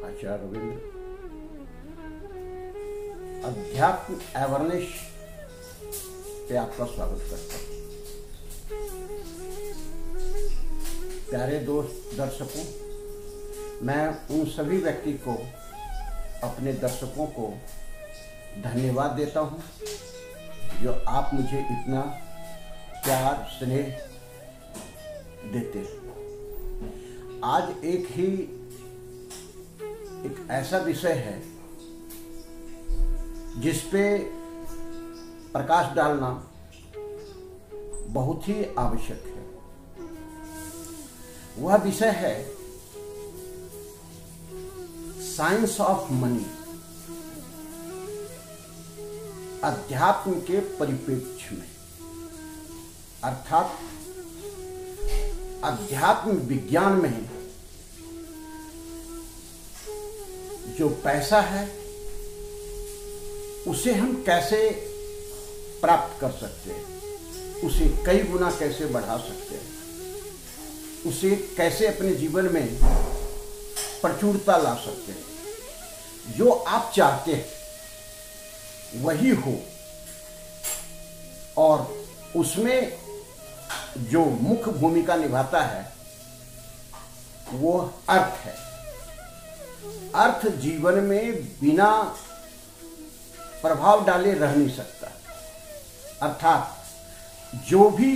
आचार्य रविंद्र अध्यात्म अवेयरनेस पे आपका स्वागत करता हूँ। प्यारे दोस्त दर्शकों, मैं उन सभी व्यक्ति को, अपने दर्शकों को धन्यवाद देता हूँ जो आप मुझे इतना प्यार स्नेह देते हैं। आज एक ऐसा विषय है जिस पे प्रकाश डालना बहुत ही आवश्यक है। वह विषय है साइंस ऑफ मनी, अध्यात्म के परिप्रेक्ष्य में, अर्थात अध्यात्म विज्ञान में जो पैसा है उसे हम कैसे प्राप्त कर सकते हैं, उसे कई गुना कैसे बढ़ा सकते हैं, उसे कैसे अपने जीवन में प्रचुरता ला सकते हैं। जो आप चाहते हैं वही हो, और उसमें जो मुख्य भूमिका निभाता है वो अर्थ है। अर्थ जीवन में बिना प्रभाव डाले रह नहीं सकता। अर्थात जो भी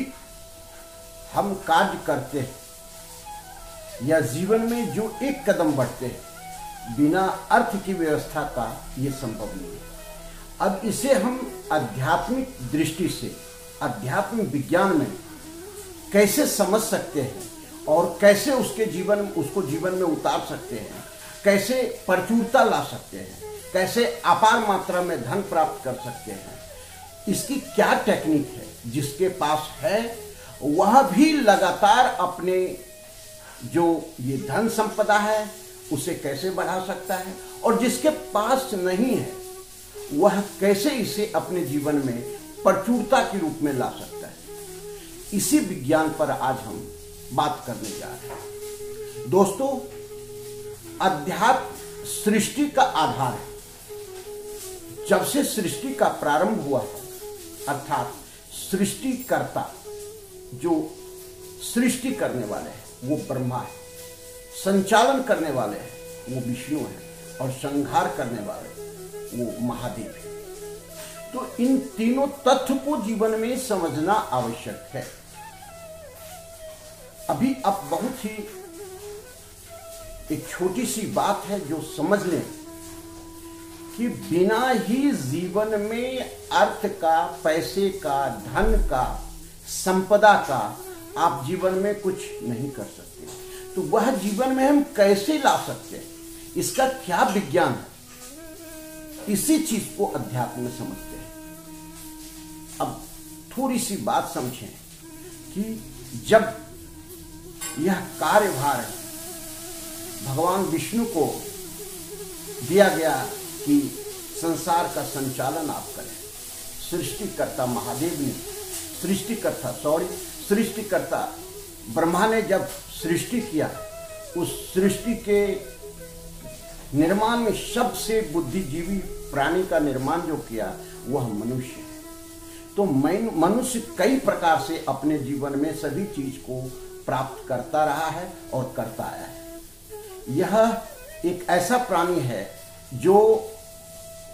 हम कार्य करते हैं या जीवन में जो एक कदम बढ़ते हैं, बिना अर्थ की व्यवस्था का ये संभव नहीं है। अब इसे हम आध्यात्मिक दृष्टि से, अध्यात्म विज्ञान में कैसे समझ सकते हैं और कैसे उसको जीवन में उतार सकते हैं, कैसे प्रचुरता ला सकते हैं, कैसे अपार मात्रा में धन प्राप्त कर सकते हैं, इसकी क्या टेक्निक है। जिसके पास है वह भी लगातार अपने जो ये धन संपदा है उसे कैसे बढ़ा सकता है, और जिसके पास नहीं है वह कैसे इसे अपने जीवन में प्रचुरता के रूप में ला सकता है। इसी विज्ञान पर आज हम बात करने जा रहे हैं। दोस्तों, अध्यात्म सृष्टि का आधार है। जब से सृष्टि का प्रारंभ हुआ है, अर्थात सृष्टिकर्ता जो सृष्टि करने वाले हैं वो ब्रह्मा है, संचालन करने वाले हैं वो विष्णु है, और संहार करने वाले वो महादेव है। तो इन तीनों तथ्य को जीवन में समझना आवश्यक है। अभी अब बहुत ही एक छोटी सी बात है जो समझ लें कि बिना ही जीवन में अर्थ का, पैसे का, धन का, संपदा का आप जीवन में कुछ नहीं कर सकते। तो वह जीवन में हम कैसे ला सकते हैं, इसका क्या विज्ञान है, इसी चीज को अध्यात्म में समझते हैं। अब थोड़ी सी बात समझें कि जब यह कार्यभार भगवान विष्णु को दिया गया कि संसार का संचालन आप करें, सृष्टिकर्ता महादेव ने, सृष्टिकर्ता ब्रह्मा ने जब सृष्टि किया, उस सृष्टि के निर्माण में सबसे बुद्धिजीवी प्राणी का निर्माण जो किया वह मनुष्य है। तो मनुष्य कई प्रकार से अपने जीवन में सभी चीज को प्राप्त करता रहा है और करता आया है। यह एक ऐसा प्राणी है जो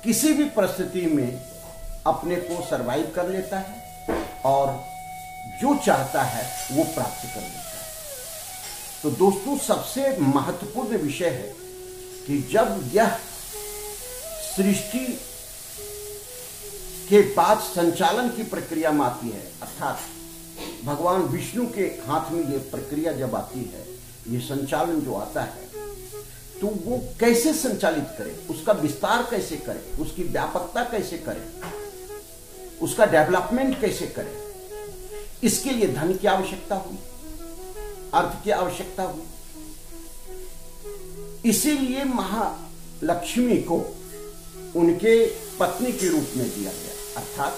किसी भी परिस्थिति में अपने को सरवाइव कर लेता है और जो चाहता है वो प्राप्त कर लेता है। तो दोस्तों, सबसे महत्वपूर्ण विषय है कि जब यह सृष्टि के बाद संचालन की प्रक्रिया में आती है, अर्थात भगवान विष्णु के हाथ में ये प्रक्रिया जब आती है, ये संचालन जो आता है, तो वो कैसे संचालित करे, उसका विस्तार कैसे करे, उसकी व्यापकता कैसे करे, उसका डेवलपमेंट कैसे करे, इसके लिए धन की आवश्यकता हुई, अर्थ की आवश्यकता हुई। इसीलिए महालक्ष्मी को उनके पत्नी के रूप में दिया गया। अर्थात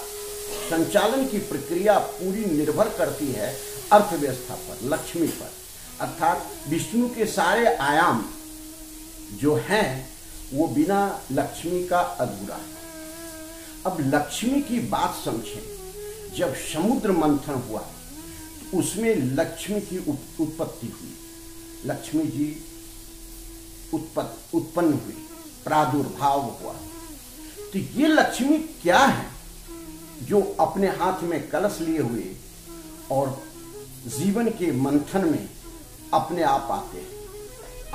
संचालन की प्रक्रिया पूरी निर्भर करती है अर्थव्यवस्था पर, लक्ष्मी पर। अर्थात विष्णु के सारे आयाम जो है वो बिना लक्ष्मी का अधूरा है। अब लक्ष्मी की बात समझें। जब समुद्र मंथन हुआ तो उसमें लक्ष्मी की उत्पत्ति हुई, लक्ष्मी जी उत्पन्न हुई, प्रादुर्भाव हुआ। तो ये लक्ष्मी क्या है जो अपने हाथ में कलश लिए हुए और जीवन के मंथन में अपने आप आते हैं।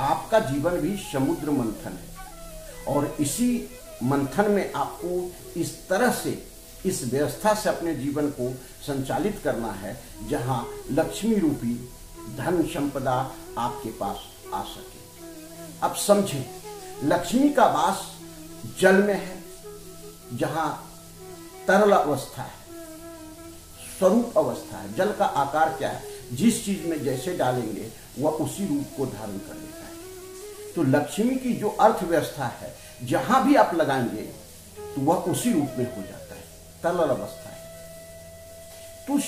आपका जीवन भी समुद्र मंथन है और इसी मंथन में आपको इस तरह से, इस व्यवस्था से अपने जीवन को संचालित करना है जहां लक्ष्मी रूपी धन संपदा आपके पास आ सके। अब समझें, लक्ष्मी का वास जल में है जहां तरल अवस्था है, स्वरूप अवस्था है। जल का आकार क्या है? जिस चीज में जैसे डालेंगे वह उसी रूप को धारण कर लेता है। तो लक्ष्मी की जो अर्थव्यवस्था है, जहां भी आप लगाएंगे तो वह उसी रूप में हो जाता है, तरल अवस्था है। तो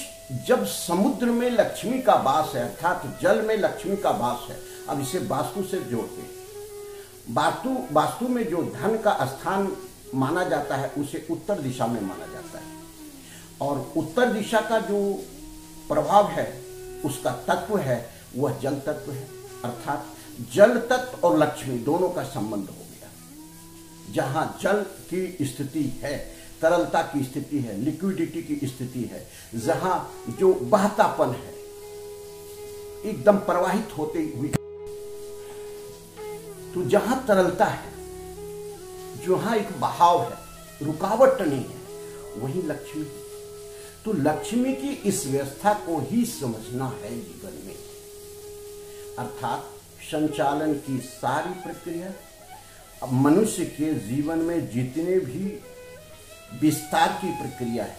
जब समुद्र में लक्ष्मी का वास है, अर्थात जल में लक्ष्मी का वास है। अब इसे वास्तु से जोड़ते हैं। वास्तु में जो धन का स्थान माना जाता है उसे उत्तर दिशा में माना जाता है और उत्तर दिशा का जो प्रभाव है, उसका तत्व है, वह जल तत्व है। अर्थात जल तत्व और लक्ष्मी दोनों का संबंध हो गया। जहां जल की स्थिति है, तरलता की स्थिति है, लिक्विडिटी की स्थिति है, जहां जो बहतापन है, एकदम प्रवाहित होते हुए, तो जहां तरलता है, जहां एक बहाव है, रुकावट नहीं है, वही लक्ष्मी। तो लक्ष्मी की इस व्यवस्था को ही समझना है जीवन में। अर्थात संचालन की सारी प्रक्रिया, अब मनुष्य के जीवन में जितने भी विस्तार की प्रक्रिया है,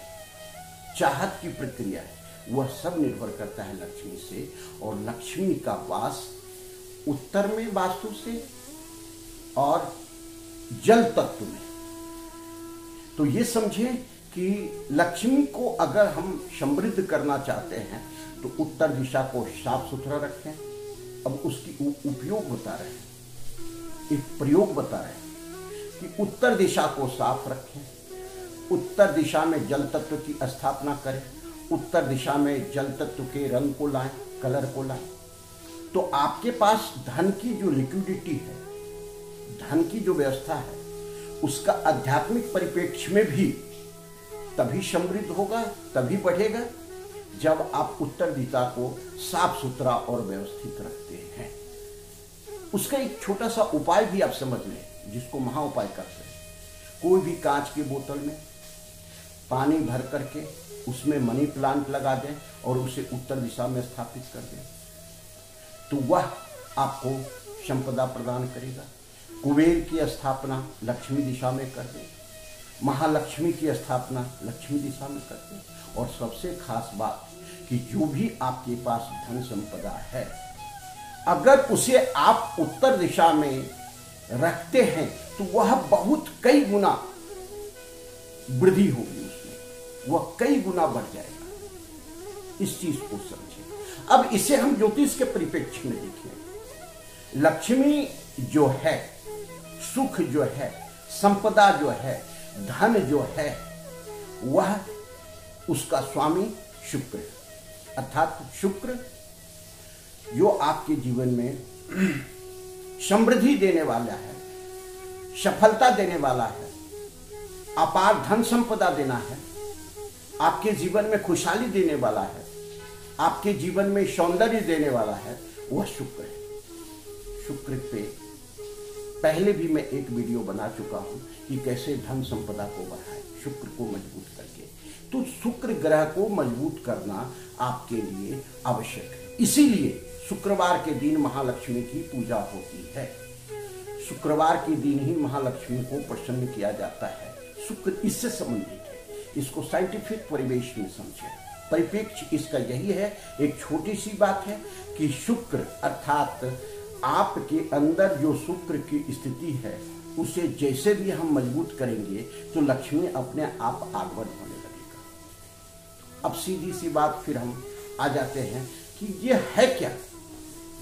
चाहत की प्रक्रिया है, वह सब निर्भर करता है लक्ष्मी से। और लक्ष्मी का वास उत्तर में वास्तु से और जल तत्व में। तो ये समझे कि लक्ष्मी को अगर हम समृद्ध करना चाहते हैं तो उत्तर दिशा को साफ सुथरा रखें। अब उसकी उपयोग बता रहे हैं, एक प्रयोग बता रहे हैं कि उत्तर दिशा को साफ रखें, उत्तर दिशा में जल तत्व की स्थापना करें, उत्तर दिशा में जल तत्व के रंग को लाएं, कलर को लाएं। तो आपके पास धन की जो लिक्विडिटी है, धन की जो व्यवस्था है, उसका आध्यात्मिक परिप्रेक्ष्य में भी तभी समृद्ध होगा, तभी बढ़ेगा जब आप उत्तर दिशा को साफ सुथरा और व्यवस्थित रखते हैं। उसका एक छोटा सा उपाय भी आप समझ लें, जिसको महा उपाय करते हैं। कोई भी कांच की बोतल में पानी भर करके उसमें मनी प्लांट लगा दें और उसे उत्तर दिशा में स्थापित कर दें, तो वह आपको संपदा प्रदान करेगा। कुबेर की स्थापना लक्ष्मी दिशा में कर दें, महालक्ष्मी की स्थापना लक्ष्मी दिशा में कर दें। और सबसे खास बात कि जो भी आपके पास धन संपदा है, अगर उसे आप उत्तर दिशा में रखते हैं तो वह बहुत कई गुना वृद्धि होगी, उसमें वह कई गुना बढ़ जाएगा। इस चीज को समझें। अब इसे हम ज्योतिष के परिप्रेक्ष्य में देखें। लक्ष्मी जो है, सुख जो है, संपदा जो है, धन जो है, वह उसका स्वामी शुक्र है। अर्थात शुक्र जो आपके जीवन में समृद्धि देने वाला है, सफलता देने वाला है, अपार धन संपदा देना है, आपके जीवन में खुशहाली देने वाला है, आपके जीवन में सौंदर्य देने वाला है, वह शुक्र है। शुक्र पे पहले भी मैं एक वीडियो बना चुका हूं कि कैसे धन संपदा को बढ़ाएं, शुक्र को मजबूत करके। तो शुक्र ग्रह को मजबूत करना आपके लिए आवश्यक है। इसीलिए शुक्रवार के दिन महालक्ष्मी की पूजा होती है। शुक्रवार के दिन ही महालक्ष्मी को प्रसन्न किया जाता है। शुक्र इससे संबंधित है, इसको साइंटिफिक परिवेश में समझें। परिप्रेक्ष्य इसका यही है। एक छोटी सी बात है कि शुक्र अर्थात आपके अंदर जो शुक्र की स्थिति है, उसे जैसे भी हम मजबूत करेंगे तो लक्ष्मी अपने आप आगमन होने लगेगा। अब सीधी सी बात फिर हम आ जाते हैं कि ये है क्या।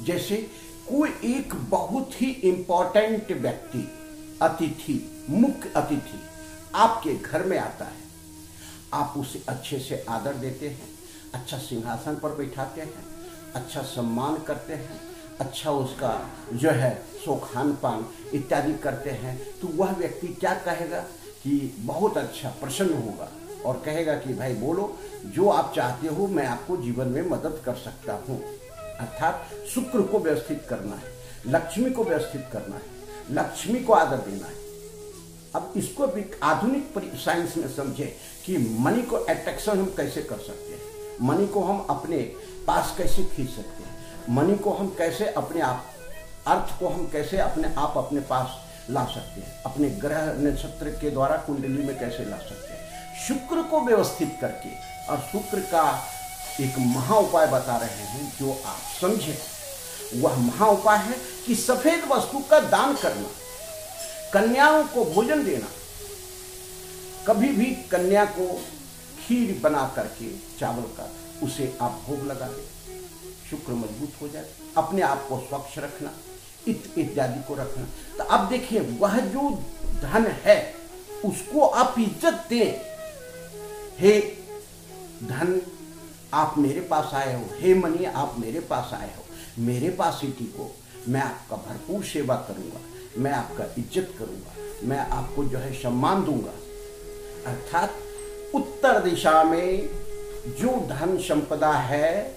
जैसे कोई एक बहुत ही इंपॉर्टेंट व्यक्ति, अतिथि, मुख्य अतिथि आपके घर में आता है, आप उसे अच्छे से आदर देते हैं, अच्छा सिंहासन पर बैठाते हैं, अच्छा सम्मान करते हैं, अच्छा उसका जो है सो खान पान इत्यादि करते हैं, तो वह व्यक्ति क्या कहेगा कि बहुत अच्छा, प्रसन्न होगा और कहेगा कि भाई बोलो, जो आप चाहते हो मैं आपको जीवन में मदद कर सकता हूँ। अर्थात शुक्र को व्यवस्थित करना है, लक्ष्मी को व्यवस्थित करना है, लक्ष्मी को आदर देना है। अब इसको भी आधुनिक साइंस में समझे कि मनी को अट्रैक्शन हम कैसे कर सकते हैं, मनी को हम अपने पास कैसे खींच सकते हैं, मनी को हम कैसे अपने आप, अर्थ को हम कैसे अपने आप अपने पास ला सकते हैं, अपने ग्रह नक्षत्र के द्वारा कुंडली में कैसे ला सकते हैं। शुक्र को व्यवस्थित करके, और शुक्र का एक महा उपाय बता रहे हैं जो आप समझे। वह महा उपाय है कि सफेद वस्तु का दान करना, कन्याओं को भोजन देना। कभी भी कन्या को खीर बना करके चावल का उसे आप भोग लगा दें, शुक्र मजबूत हो जाए। अपने आप को स्वच्छ रखना, इत्यादि को रखना। तो अब देखिए, वह जो धन है उसको आप इज्जत दें। हे धन, आप मेरे पास आए हो, हे मनी, आप मेरे पास आए हो, मेरे पास ही टिको, मैं आपका भरपूर सेवा करूंगा, मैं आपका इज्जत करूंगा, मैं आपको जो है सम्मान दूंगा। अर्थात उत्तर दिशा में जो धन संपदा है,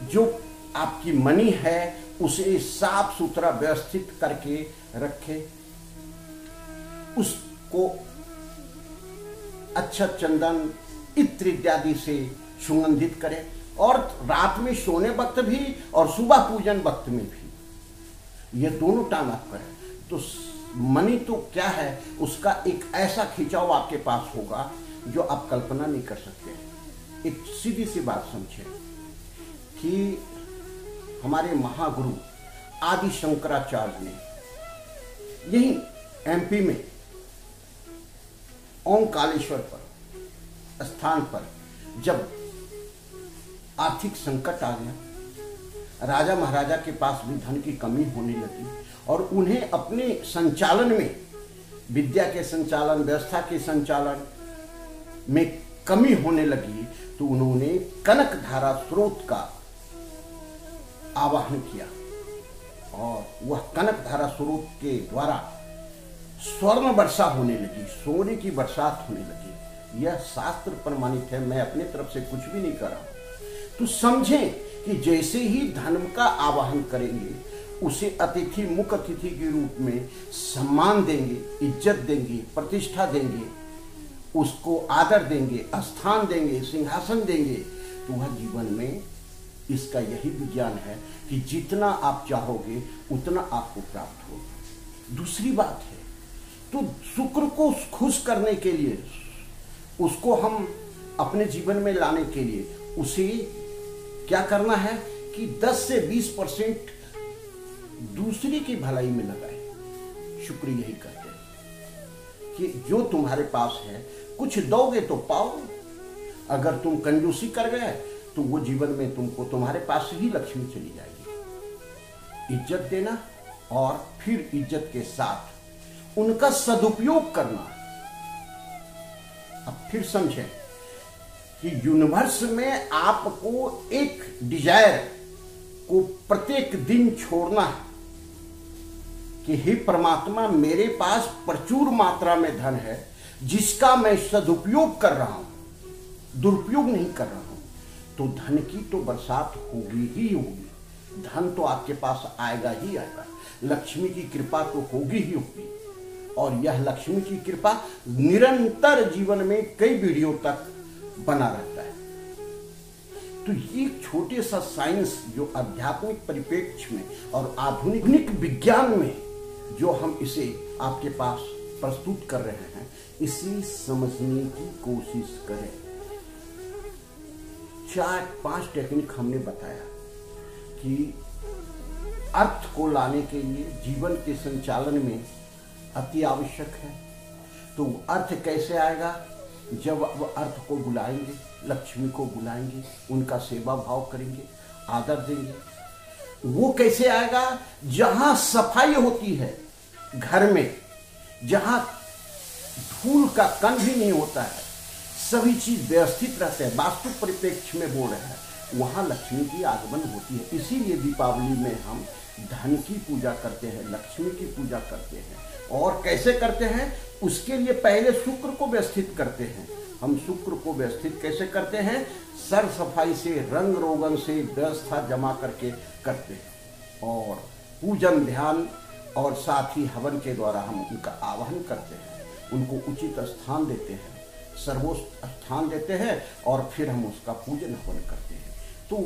जो आपकी मनी है, उसे साफ सुथरा व्यवस्थित करके रखे, उसको अच्छा चंदन, इत्र इत्यादि से सुगंधित करें, और रात में सोने वक्त भी और सुबह पूजन वक्त में भी, ये दोनों टाइम आप करें। तो मनी तो क्या है, उसका एक ऐसा खिंचाव आपके पास होगा जो आप कल्पना नहीं कर सकते। एक सीधी सी बात समझे कि हमारे महागुरु आदि शंकराचार्य ने यही एमपी में ओंकारेश्वर पर स्थान पर जब आर्थिक संकट आ गया, राजा महाराजा के पास भी धन की कमी होने लगी और उन्हें अपने संचालन में, विद्या के संचालन, व्यवस्था के संचालन में कमी होने लगी, तो उन्होंने कनक धारा स्रोत का आवाहन किया और वह कनक धारा स्रोत के द्वारा स्वर्ण वर्षा होने लगी, सोने की बरसात होने लगी। यह शास्त्र प्रमाणित है, मैं अपने तरफ से कुछ भी नहीं कर रहा हूं। तो समझें कि जैसे ही धर्म का आवाहन करेंगे, उसे अतिथि, मुख्य अतिथि के रूप में सम्मान देंगे, इज्जत देंगे, प्रतिष्ठा देंगे, उसको आदर देंगे, स्थान देंगे, सिंहासन देंगे, तो वह जीवन में, इसका यही विज्ञान है कि जितना आप चाहोगे उतना आपको प्राप्त होगा। दूसरी बात है, तो शुक्र को खुश करने के लिए, उसको हम अपने जीवन में लाने के लिए, उसे क्या करना है कि 10 से 20% दूसरी की भलाई में लगाए। शुक्र यही कहते हैं कि जो तुम्हारे पास है, कुछ दोगे तो पाओ। अगर तुम कंजूसी कर गए तो वो जीवन में तुमको, तुम्हारे पास ही लक्ष्मी चली जाएगी। इज्जत देना और फिर इज्जत के साथ उनका सदुपयोग करना। अब फिर समझें कि यूनिवर्स में आपको एक डिजायर को प्रत्येक दिन छोड़ना है कि हे परमात्मा, मेरे पास प्रचुर मात्रा में धन है जिसका मैं सदुपयोग कर रहा हूं, दुरुपयोग नहीं कर रहा हूं। तो धन की तो बरसात होगी ही होगी, धन तो आपके पास आएगा ही आएगा, लक्ष्मी की कृपा तो होगी ही होगी। और यह लक्ष्मी की कृपा निरंतर जीवन में कई पीढ़ियों तक बना रहता है। तो ये छोटे सा साइंस जो आध्यात्मिक परिप्रेक्ष्य में और आधुनिक विज्ञान में जो हम इसे आपके पास प्रस्तुत कर रहे हैं, इसे समझने की कोशिश करें। 4-5 टेक्निक हमने बताया कि अर्थ को लाने के लिए जीवन के संचालन में अति आवश्यक है। तो अर्थ कैसे आएगा? जब वो अर्थ को बुलाएंगे, लक्ष्मी को बुलाएंगे, उनका सेवा भाव करेंगे, आदर देंगे, वो कैसे आएगा? जहां सफाई होती है घर में, जहां धूल का कण भी नहीं होता है, सभी चीज व्यवस्थित रहते हैं, वास्तु परिप्रेक्ष्य में बोल रहे हैं, वहां लक्ष्मी की आगमन होती है। इसीलिए दीपावली में हम धन की पूजा करते हैं, लक्ष्मी की पूजा करते हैं। और कैसे करते हैं? उसके लिए पहले शुक्र को व्यवस्थित करते हैं। हम शुक्र को व्यवस्थित कैसे करते हैं? सर सफाई से, रंग रोगन से व्यवस्था जमा करके करते हैं, और पूजन ध्यान और साथ ही हवन के द्वारा हम उनका आवाहन करते हैं, उनको उचित स्थान देते हैं, सर्वोच्च स्थान देते हैं, और फिर हम उसका पूजन हवन करते हैं। तो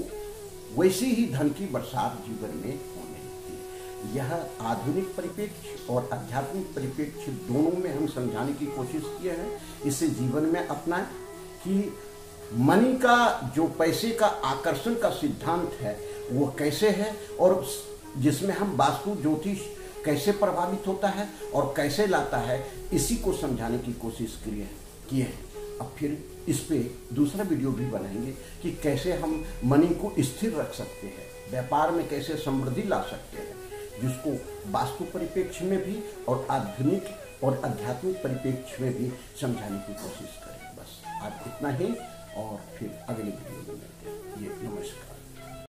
वैसे ही धन की बरसात जीवन में होने लगती है। यह आधुनिक परिप्रेक्ष्य और आध्यात्मिक परिप्रेक्ष्य दोनों में हम समझाने की कोशिश किए हैं। इसे जीवन में अपनाएं कि मनी का, जो पैसे का आकर्षण का सिद्धांत है, वो कैसे है, और जिसमें हम वास्तु ज्योतिष कैसे प्रभावित होता है और कैसे लाता है, इसी को समझाने की कोशिश किए हैं। अब फिर इस पे दूसरा वीडियो भी बनाएंगे कि कैसे हम मनी को स्थिर रख सकते हैं, व्यापार में कैसे समृद्धि ला सकते हैं, जिसको वास्तु परिप्रेक्ष्य में भी और आधुनिक और आध्यात्मिक परिप्रेक्ष्य में भी समझाने की कोशिश करें। बस आज इतना ही, और फिर अगले वीडियो में मिलते हैं। ये नमस्कार।